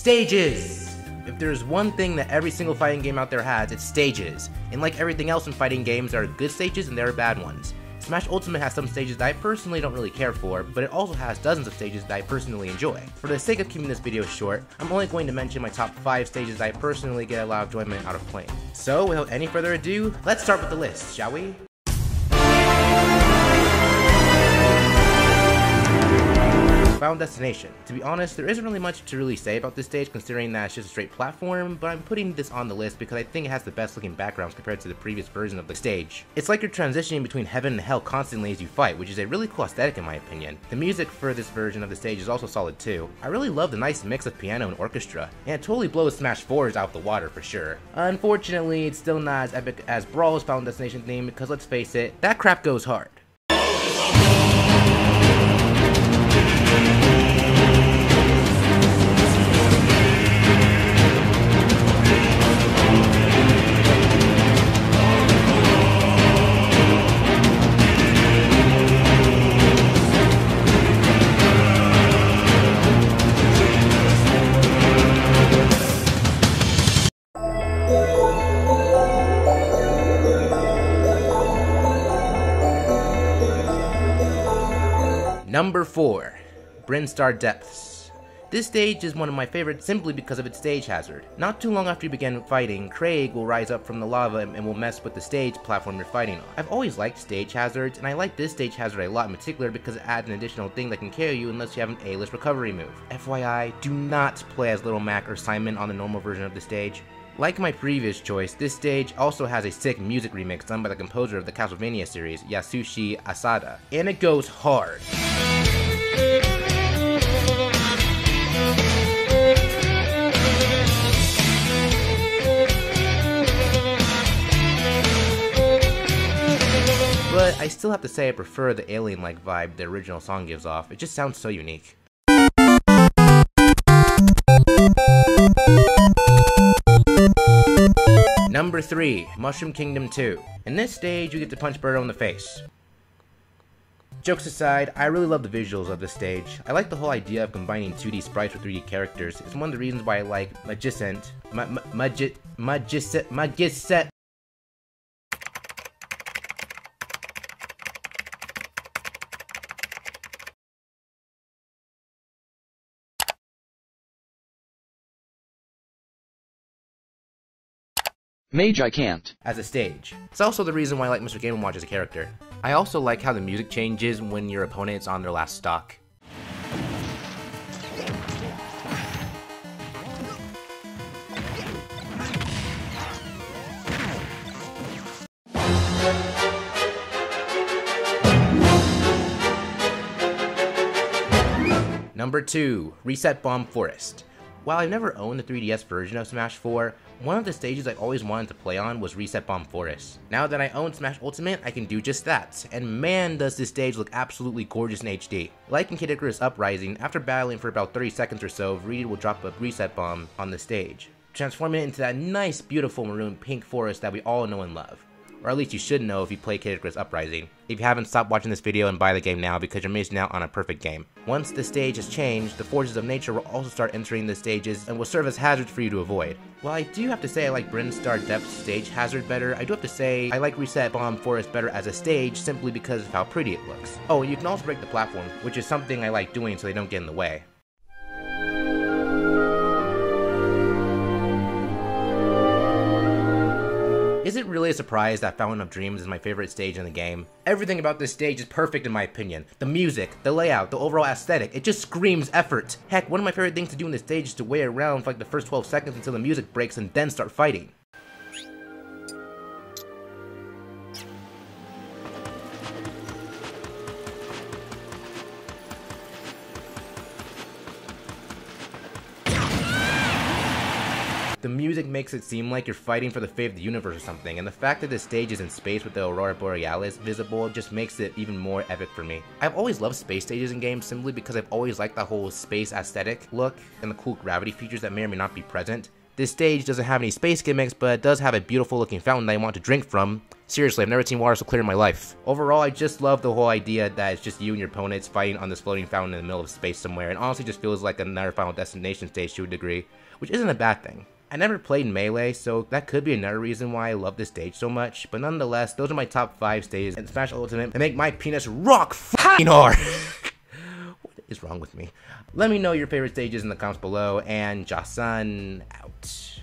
Stages! If there's one thing that every single fighting game out there has, it's stages. And like everything else in fighting games, there are good stages and there are bad ones. Smash Ultimate has some stages that I personally don't really care for, but it also has dozens of stages that I personally enjoy. For the sake of keeping this video short, I'm only going to mention my top 5 stages that I personally get a lot of enjoyment out of playing. So without any further ado, let's start with the list, shall we? Final Destination. To be honest, there isn't really much to really say about this stage considering that it's just a straight platform, but I'm putting this on the list because I think it has the best looking backgrounds compared to the previous version of the stage. It's like you're transitioning between heaven and hell constantly as you fight, which is a really cool aesthetic in my opinion. The music for this version of the stage is also solid too. I really love the nice mix of piano and orchestra, and it totally blows Smash 4's out the water for sure. Unfortunately, it's still not as epic as Brawl's Final Destination theme because let's face it, that crap goes hard. Number 4. Brinstar Depths. This stage is one of my favorites simply because of its stage hazard. Not too long after you begin fighting, Craig will rise up from the lava and will mess with the stage platform you're fighting on. I've always liked stage hazards, and I like this stage hazard a lot in particular because it adds an additional thing that can carry you unless you have an A-list recovery move. FYI, do not play as Little Mac or Simon on the normal version of the stage. Like my previous choice, this stage also has a sick music remix done by the composer of the Castlevania series, Yasushi Asada, and it goes hard. But I still have to say I prefer the alien-like vibe the original song gives off. It just sounds so unique. Number 3. Mushroom Kingdom 2. In this stage, you get to punch Birdo in the face. Jokes aside, I really love the visuals of this stage. I like the whole idea of combining 2D sprites with 3D characters. It's one of the reasons why I like Magicent. Mage I can't. As a stage. It's also the reason why I like Mr. Game & Watch as a character. I also like how the music changes when your opponent is on their last stock. Number 2. Reset Bomb Forest. While I've never owned the 3DS version of Smash 4, one of the stages I always wanted to play on was Reset Bomb Forest. Now that I own Smash Ultimate, I can do just that, and man does this stage look absolutely gorgeous in HD. Like in Kid Icarus Uprising, after battling for about 30 seconds or so, Reed will drop a Reset Bomb on the stage, transforming it into that nice beautiful maroon pink forest that we all know and love. Or at least you should know if you play Kid Icarus Uprising. If you haven't, stop watching this video and buy the game now because you're missing out on a perfect game. Once the stage has changed, the forces of nature will also start entering the stages and will serve as hazards for you to avoid. While I do have to say I like Brinstar Depths stage hazard better, I do have to say I like Reset Bomb Forest better as a stage simply because of how pretty it looks. Oh, and you can also break the platform, which is something I like doing so they don't get in the way. Is it really a surprise that Fountain of Dreams is my favorite stage in the game? Everything about this stage is perfect in my opinion. The music, the layout, the overall aesthetic, it just screams effort. Heck, one of my favorite things to do in this stage is to wait around for like the first 12 seconds until the music breaks and then start fighting. The music makes it seem like you're fighting for the fate of the universe or something, and the fact that this stage is in space with the Aurora Borealis visible just makes it even more epic for me. I've always loved space stages in games simply because I've always liked that whole space aesthetic look and the cool gravity features that may or may not be present. This stage doesn't have any space gimmicks, but it does have a beautiful looking fountain that I want to drink from, Seriously, I've never seen water so clear in my life. Overall, I just love the whole idea that it's just you and your opponents fighting on this floating fountain in the middle of space somewhere, and honestly just feels like another Final Destination stage to a degree, which isn't a bad thing. I never played Melee, so that could be another reason why I love this stage so much, but nonetheless, those are my top 5 stages in Smash Ultimate that make my penis rock f***ing hard. What is wrong with me? Let me know your favorite stages in the comments below, and Jason out.